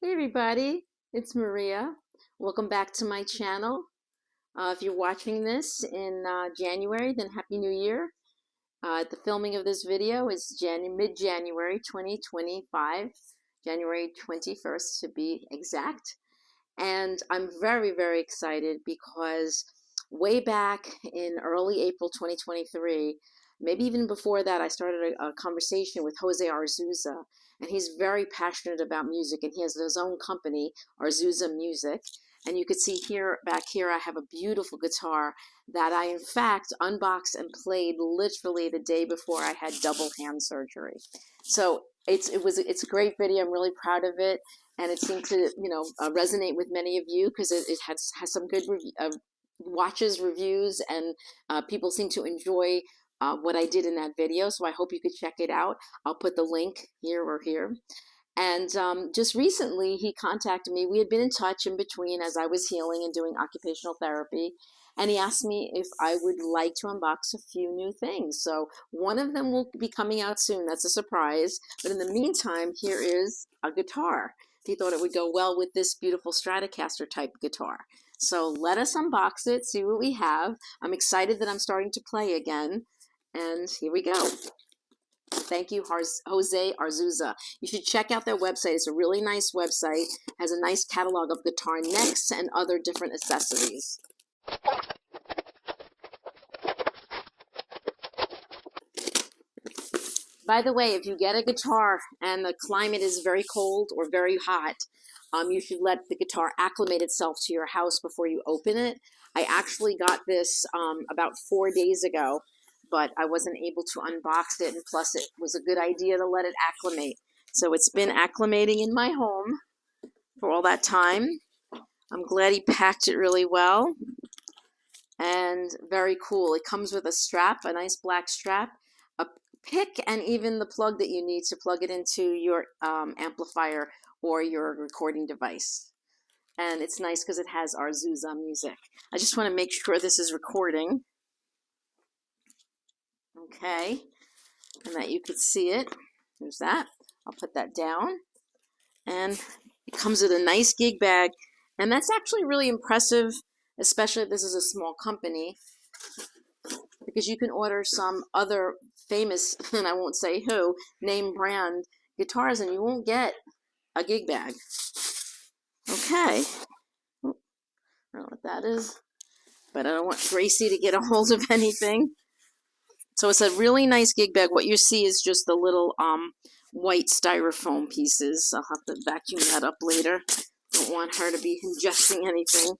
Hey everybody, it's Maria. Welcome back to my channel. If you're watching this in January, then Happy New Year. The filming of this video is mid-January 2025, January 21st to be exact. And I'm very, very excited because way back in early April 2023, maybe even before that, I started a conversation with Jose Arzuza, and he's very passionate about music, and he has his own company, Arzuza Music. And you can see here, back here, I have a beautiful guitar that I, in fact, unboxed and played literally the day before I had double hand surgery. So it's a great video. I'm really proud of it, and it seemed to resonate with many of you because it has some good watches, reviews, and people seem to enjoy what I did in that video. So I hope you could check it out. I'll put the link here or here. And just recently, he contacted me. We had been in touch in between as I was healing and doing occupational therapy. And he asked me if I would like to unbox a few new things. So one of them will be coming out soon. That's a surprise. But in the meantime, here is a guitar. He thought it would go well with this beautiful Stratocaster type guitar. So let us unbox it, see what we have. I'm excited that I'm starting to play again. And here we go. Thank you, Jose Arzuza. You should check out their website. It's a really nice website. It has a nice catalog of guitar necks and other different accessories. By the way, if you get a guitar and the climate is very cold or very hot, you should let the guitar acclimate itself to your house before you open it. I actually got this about 4 days ago, but I wasn't able to unbox it, and plus it was a good idea to let it acclimate. So it's been acclimating in my home for all that time. I'm glad he packed it really well, and very cool. It comes with a strap, a nice black strap, a pick, and even the plug that you need to plug it into your amplifier or your recording device. And it's nice because it has Arzuza music. I just want to make sure this is recording. Okay, and that you could see it. There's that. I'll put that down. And it comes with a nice gig bag. And that's actually really impressive, especially if this is a small company, because you can order some other famous, and I won't say who, name brand guitars, and you won't get a gig bag. Okay. I don't know what that is, but I don't want Gracie to get a hold of anything. So it's a really nice gig bag. What you see is just the little white styrofoam pieces. I'll have to vacuum that up later. Don't want her to be ingesting anything.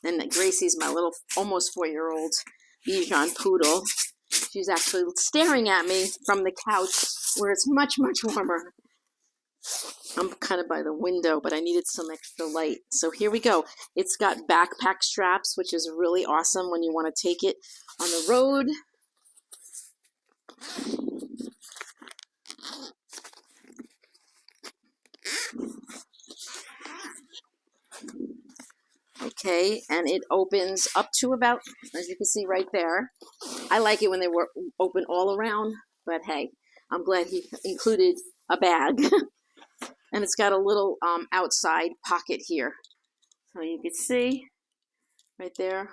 And Gracie's my little almost 4-year-old Bichon poodle. She's actually staring at me from the couch where it's much, much warmer. I'm kind of by the window, but I needed some extra light. So here we go. It's got backpack straps, which is really awesome when you want to take it on the road. Okay, and it opens up to about, as you can see right there. I like it when they were open all around, but hey, I'm glad he included a bag. And it's got a little outside pocket here. So you can see right there,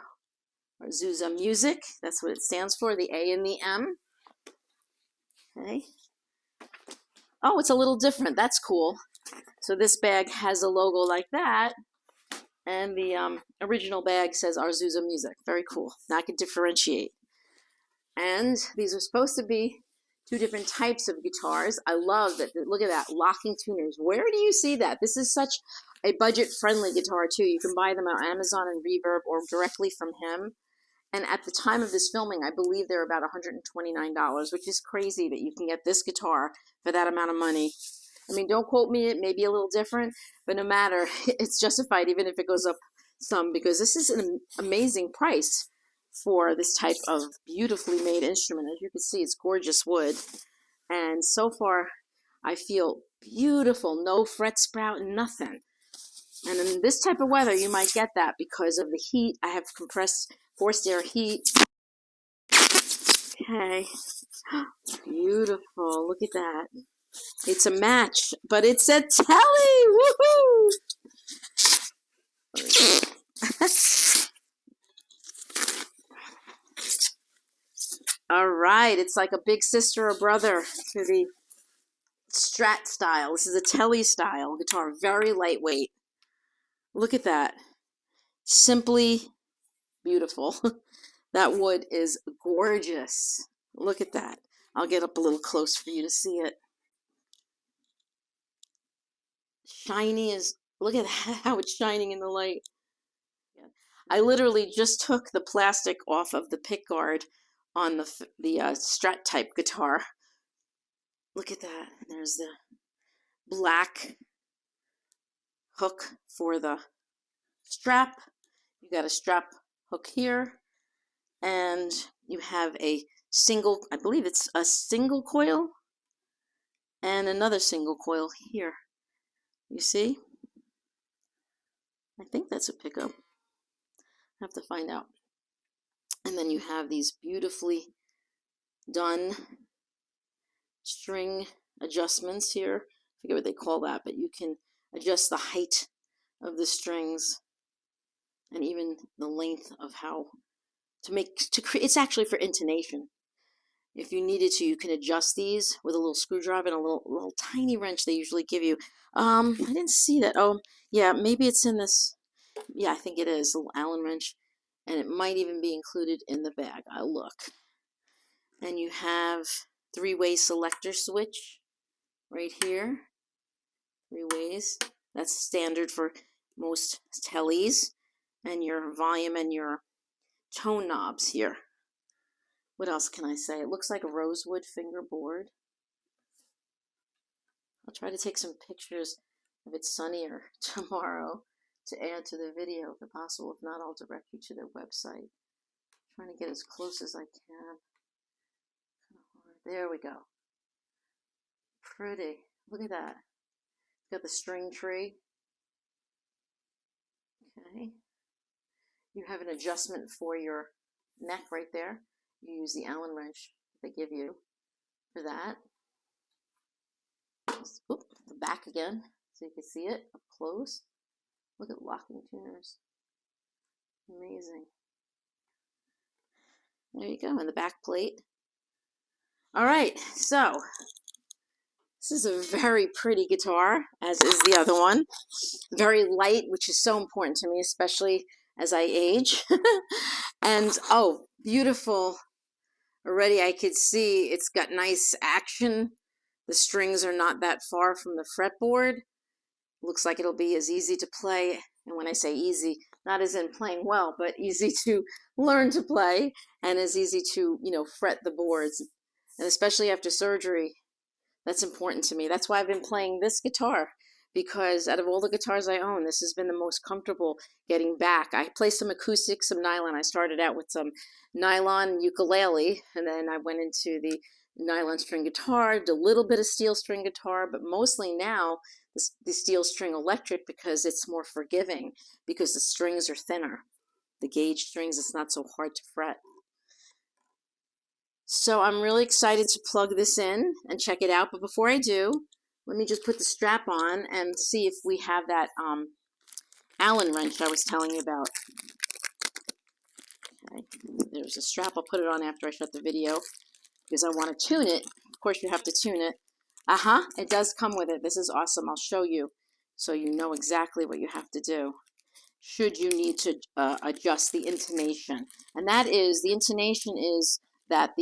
Arzuza Music. That's what it stands for, the A and the M. Okay. Oh, it's a little different. That's cool. So this bag has a logo like that, and the original bag says Arzuza Music. Very cool. Now I can differentiate. And these are supposed to be 2 different types of guitars. I love that. Look at that, locking tuners. Where do you see that? This is such a budget-friendly guitar too. You can buy them on Amazon and Reverb or directly from him. And at the time of this filming, I believe they're about $129, which is crazy that you can get this guitar for that amount of money. I mean, don't quote me, it may be a little different, but no matter, it's justified even if it goes up some, because this is an amazing price for this type of beautifully made instrument. As you can see, it's gorgeous wood. And so far, I feel beautiful, no fret sprout, nothing. And in this type of weather, you might get that because of the heat. I have compressed forced air heat. Okay, beautiful, look at that. It's a match, but it's a Tele! Woohoo! All right, it's like a big sister or brother to the Strat style. This is a Tele style guitar, very lightweight. Look at that. Simply beautiful. That wood is gorgeous. Look at that. I'll get up a little close for you to see it. Shiny as, look at how it's shining in the light. I literally just took the plastic off of the pick guard on the Strat type guitar. Look at that. There's the black hook for the strap. You got a strap hook here, and you have a single, I believe it's a single coil, and another single coil here. You see? I think that's a pickup. I have to find out. And then you have these beautifully done string adjustments here. I forget what they call that, but you can adjust the height of the strings and even the length of how to create. It's actually for intonation. If you needed to, you can adjust these with a little screwdriver and a little tiny wrench they usually give you. I didn't see that. Oh, yeah, maybe it's in this. Yeah, I think it is, a little Allen wrench, and it might even be included in the bag. I'll look. And you have three-way selector switch right here. 3 ways. That's standard for most Teles. And your volume and your tone knobs here. What else can I say? It looks like a rosewood fingerboard. I'll try to take some pictures if it's sunnier tomorrow to add to the video if possible. If not, I'll direct you to their website. I'm trying to get as close as I can. There we go. Pretty. Look at that. Got the string tree. Okay. You have an adjustment for your neck right there. You use the Allen wrench they give you for that. Oop, the back again, so you can see it up close. Look at locking tuners. Amazing. There you go, and the back plate. All right, so this is a very pretty guitar, as is the other one. Very light, which is so important to me, especially as I age. And oh, beautiful. Already I could see it's got nice action. The strings are not that far from the fretboard. Looks like it'll be as easy to play. And when I say easy, not as in playing well, but easy to learn to play and as easy to, fret the boards. And especially after surgery, that's important to me. That's why I've been playing this guitar, because out of all the guitars I own, this has been the most comfortable getting back. I play some acoustic, some nylon. I started out with some nylon ukulele, and then I went into the nylon string guitar, did a little bit of steel string guitar, but mostly now the steel string electric, because it's more forgiving, because the strings are thinner. The gauge strings, it's not so hard to fret. So I'm really excited to plug this in and check it out. But before I do, let me just put the strap on and see if we have that Allen wrench I was telling you about. Okay, there's a strap. I'll put it on after I shut the video because I want to tune it. Of course, you have to tune it. It does come with it. This is awesome. I'll show you so you know exactly what you have to do should you need to adjust the intonation. And that is, the intonation is that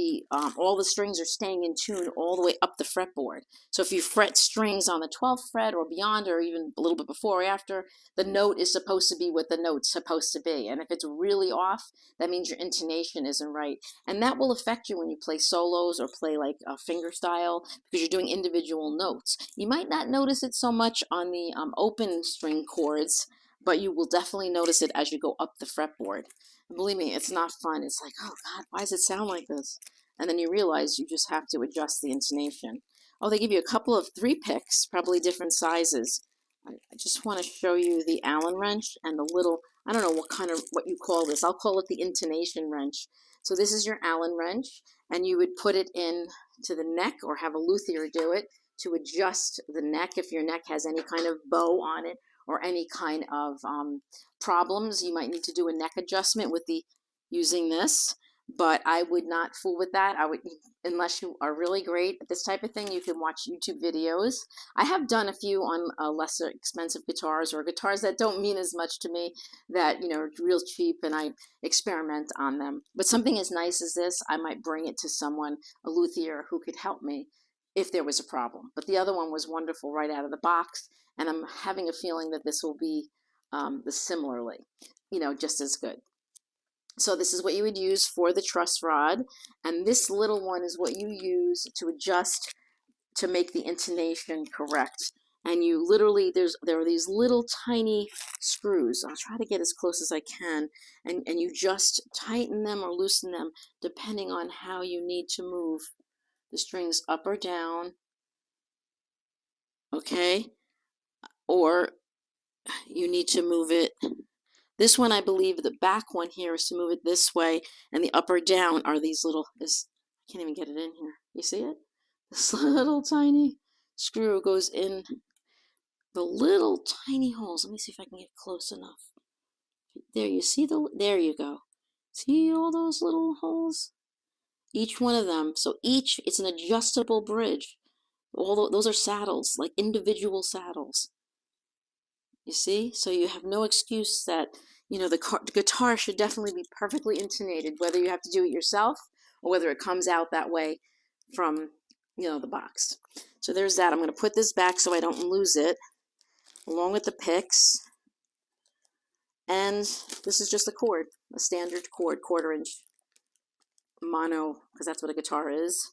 all the strings are staying in tune all the way up the fretboard. So if you fret strings on the 12th fret or beyond, or even a little bit before or after, the note is supposed to be what the note's supposed to be. And if it's really off, that means your intonation isn't right. And that will affect you when you play solos or play like a finger style, because you're doing individual notes. You might not notice it so much on the open string chords, but you will definitely notice it as you go up the fretboard. And believe me, it's not fun. It's like, oh God, why does it sound like this? And then you realize you just have to adjust the intonation. Oh, they give you a couple of 3 picks, probably different sizes. I just want to show you the Allen wrench and the little, I don't know what you call this. I'll call it the intonation wrench. So this is your Allen wrench, and you would put it in to the neck or have a luthier do it to adjust the neck if your neck has any kind of bow on it or any kind of problems. You might need to do a neck adjustment with using this, but I would not fool with that. I would, unless you are really great at this type of thing, you can watch YouTube videos. I have done a few on lesser expensive guitars or guitars that don't mean as much to me, that, you know, are real cheap, and I experiment on them. But something as nice as this, I might bring it to someone, a luthier, who could help me if there was a problem. But the other one was wonderful right out of the box, and I'm having a feeling that this will be similarly, you know, just as good. So this is what you would use for the truss rod, and this little one is what you use to adjust to make the intonation correct. And you literally, there are these little tiny screws. I'll try to get as close as I can, and you just tighten them or loosen them depending on how you need to move the strings up or down, okay? Or you need to move it. This one, I believe the back one here is to move it this way, and the up or down are these little, I can't even get it in here. You see it? This little tiny screw goes in the little tiny holes. Let me see if I can get close enough. There, you see there you go. See all those little holes? Each one of them. So it's an adjustable bridge. Those are saddles, like individual saddles. You see? So you have no excuse that, you know, the guitar should definitely be perfectly intonated, whether you have to do it yourself or whether it comes out that way from, you know, the box. So there's that. I'm going to put this back so I don't lose it, along with the picks. And this is just a chord, a standard chord, 1/4 inch mono, because that's what a guitar is.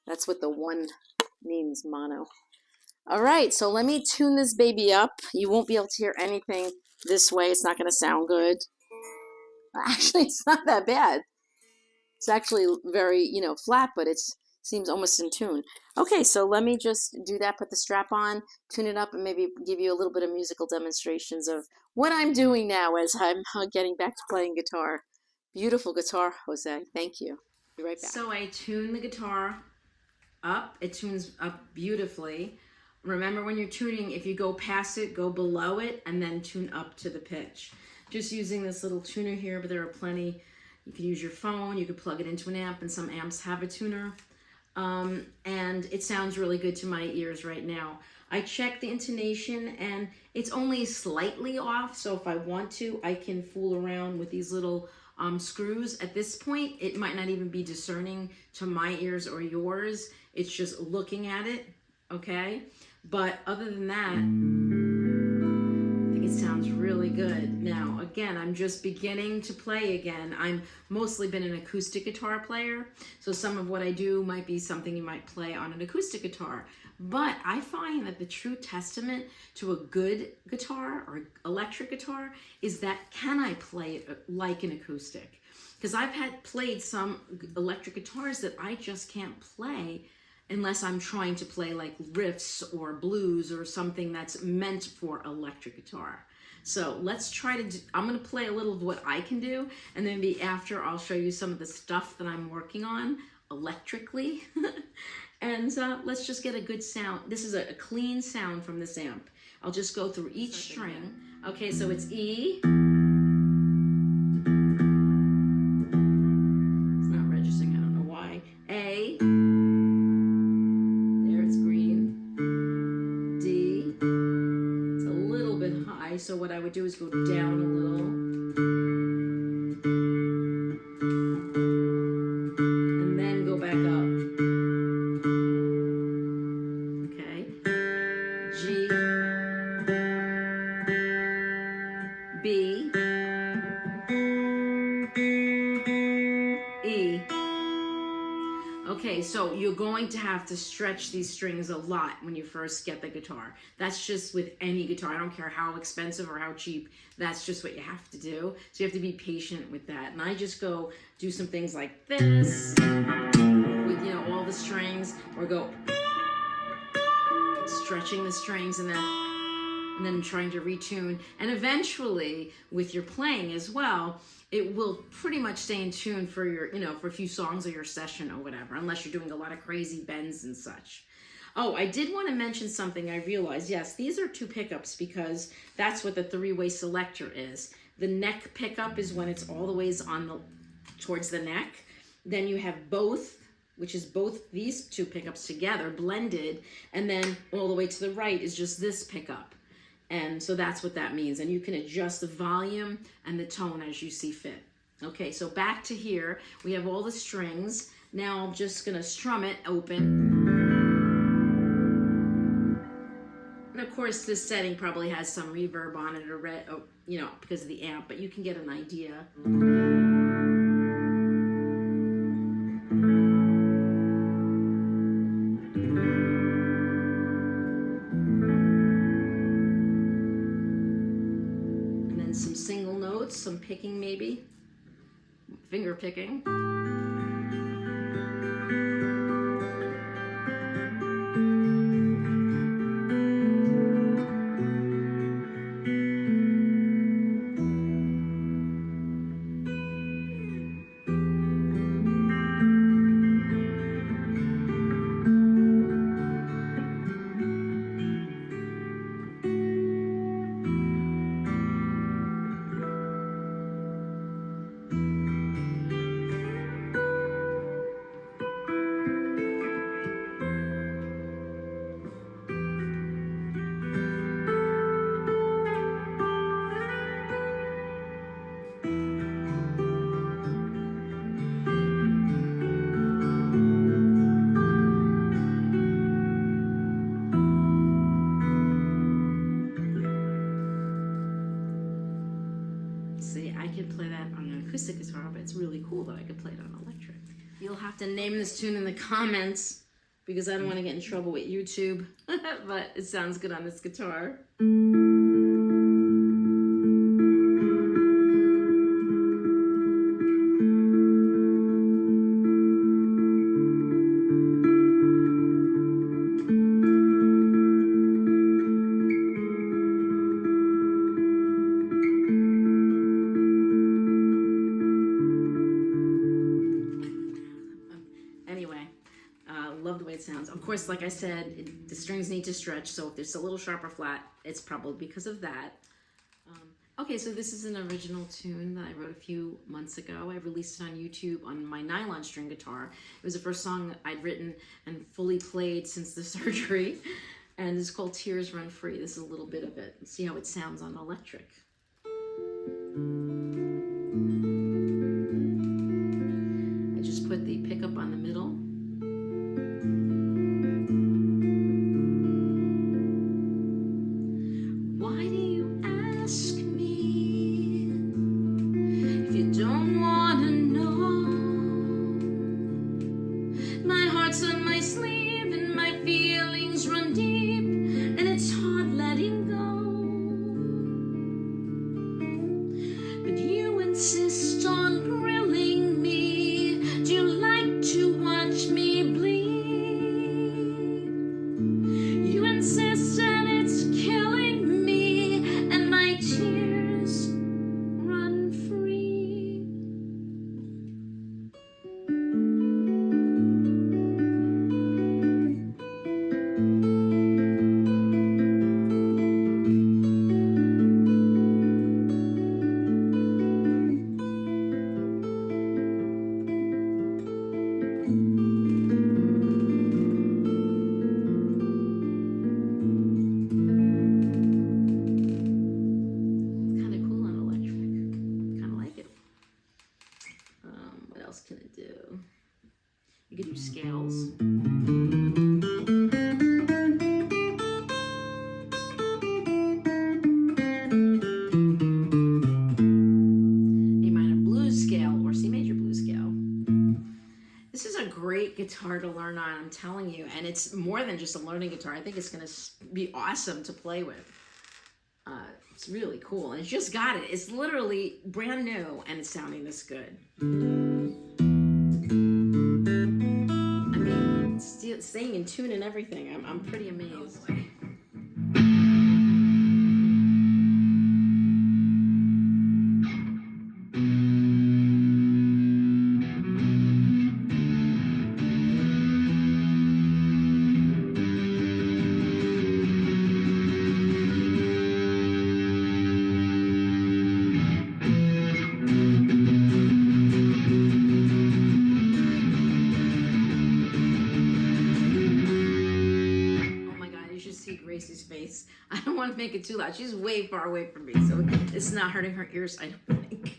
That's what the one means, mono. All right, so let me tune this baby up. You won't be able to hear anything this way. It's not going to sound good. Actually, it's not that bad. It's actually very, you know, flat, but it seems almost in tune. Okay, so let me just do that, put the strap on, tune it up, and maybe give you a little bit of musical demonstrations of what I'm doing now as I'm getting back to playing guitar. Beautiful guitar, Jose. Thank you. Be right back. So I tune the guitar up. It tunes up beautifully. Remember, when you're tuning, if you go past it, go below it, and then tune up to the pitch. Just using this little tuner here, but there are plenty. You can use your phone, you can plug it into an amp, and some amps have a tuner. And it sounds really good to my ears right now. I checked the intonation, and it's only slightly off, so if I want to, I can fool around with these little screws. At this point, it might not even be discerning to my ears or yours. It's just looking at it, okay? But other than that, I think it sounds really good. Now, again, I'm just beginning to play again. I'm mostly been an acoustic guitar player, so some of what I do might be something you might play on an acoustic guitar. But I find that the true testament to a good guitar or electric guitar is that, can I play it like an acoustic? Because I've played some electric guitars that I just can't play unless I'm trying to play like riffs or blues or something that's meant for electric guitar. So let's try to I'm going to play a little of what I can do, and then maybe after I'll show you some of the stuff that I'm working on electrically. And let's just get a good sound. This is a clean sound from this amp. I'll just go through each string. Okay, so it's E. It's not registering, I don't know why. A. There, it's green. D. It's a little bit high, so what I would do is go down a little. And then go back up. G, B, E. Okay, so you're going to have to stretch these strings a lot when you first get the guitar. That's just with any guitar. I don't care how expensive or how cheap. That's just what you have to do. So you have to be patient with that. And I just go do some things like this with, you know, all the strings, or go stretching the strings and then and then trying to retune. And eventually, with your playing as well, it will pretty much stay in tune for your, you know, for a few songs of your session or whatever, unless you're doing a lot of crazy bends and such. Oh, I did want to mention something I realized. Yes, these are 2 pickups because that's what the 3-way selector is. The neck pickup is when it's all the ways on the towards the neck. Then you have both, which is both these 2 pickups together, blended, and then all the way to the right is just this pickup. And so that's what that means. And you can adjust the volume and the tone as you see fit. Okay, so back to here, we have all the strings. Now I'm just gonna strum it open. And of course, this setting probably has some reverb on it, or you know, because of the amp, but you can get an idea. And then some single notes, some picking maybe, finger picking. Play that on an acoustic guitar, but it's really cool that I could play it on electric. You'll have to name this tune in the comments because I don't want to get in trouble with YouTube, but it sounds good on this guitar. Love the way it sounds. Of course, like I said, the strings need to stretch, so if it's a little sharp or flat, it's probably because of that. Okay, so this is an original tune that I wrote a few months ago. I released it on YouTube on my nylon string guitar. It was the first song I'd written and fully played since the surgery, and it's called Tears Run Free. This is a little bit of it. Let's see how it sounds on electric. I just put the pickup on the middle. Scales. A minor blues scale or C major blues scale. This is a great guitar to learn on, I'm telling you, and it's more than just a learning guitar. I think it's going to be awesome to play with. It's really cool, and it's just got it. It's literally brand new, and it's sounding this good. Staying in tune and everything. I'm pretty amazed. Gracie's face. I don't want to make it too loud. She's way far away from me, so it's not hurting her ears, I don't think.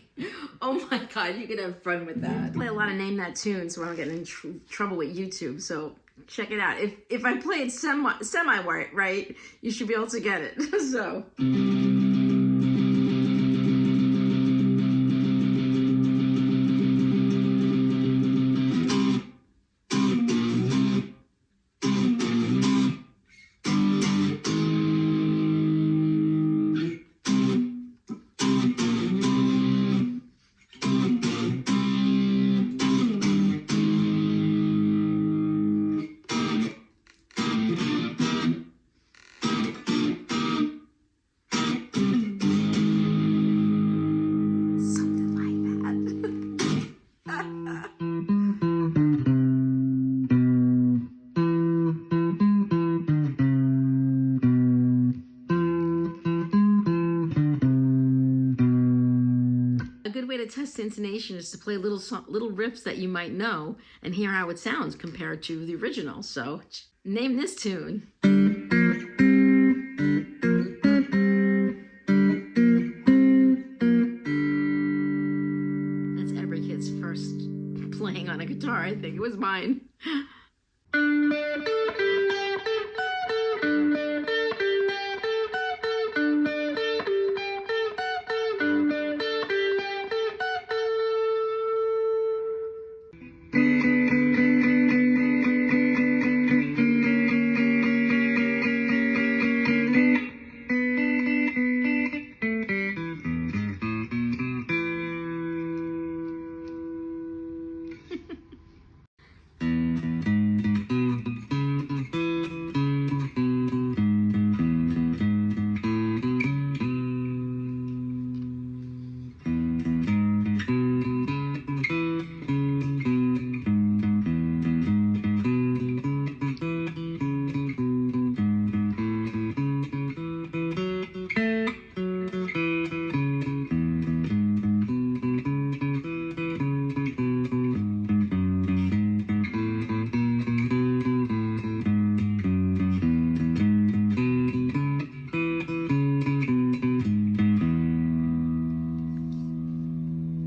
Oh my God, you can have fun with that. I play a lot of Name That Tune, so I don't get in trouble with YouTube, so check it out. If I play it semi right, you should be able to get it. So. A good way to test intonation is to play little riffs that you might know and hear how it sounds compared to the original. So name this tune. That's every kid's first playing on a guitar, I think. It was mine.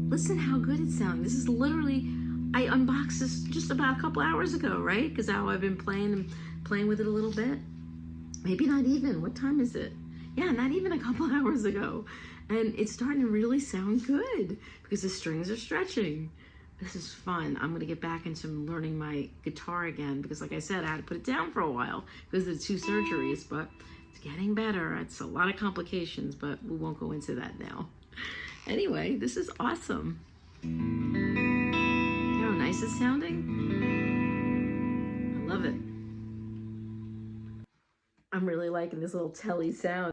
Listen how good it sounds. This is literally, I unboxed this just about a couple hours ago, right? Because how I've been playing with it a little bit. Maybe not even. What time is it? Yeah, not even a couple hours ago. And it's starting to really sound good because the strings are stretching. This is fun. I'm going to get back into learning my guitar again because, like I said, I had to put it down for a while because of the 2 surgeries, but it's getting better. It's a lot of complications, but we won't go into that now. Anyway, this is awesome. You know how nice it's sounding? I love it. I'm really liking this little Tele sound.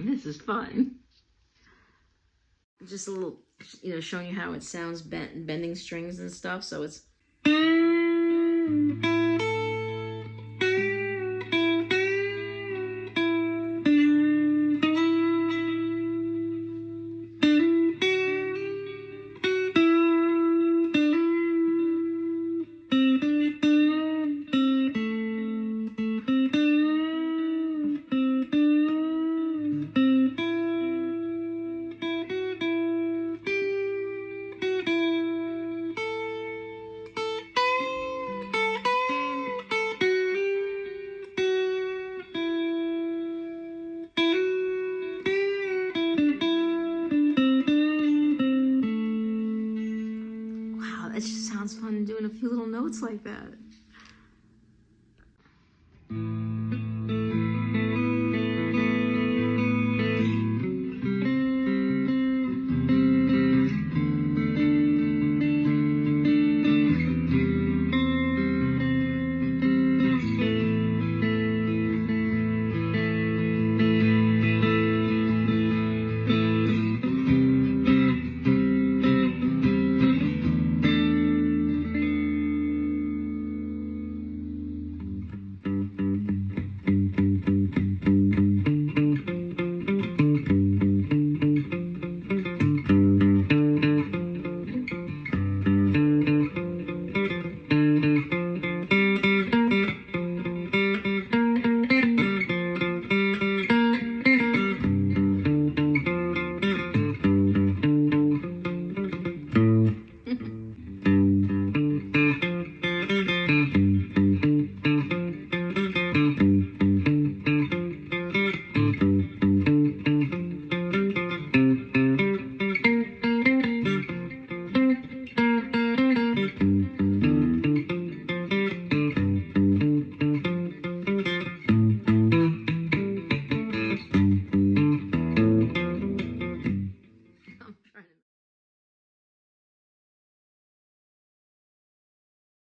This is fun. Just a little, showing you how it sounds bending strings and stuff. So it's. It just sounds fun doing a few little notes like that.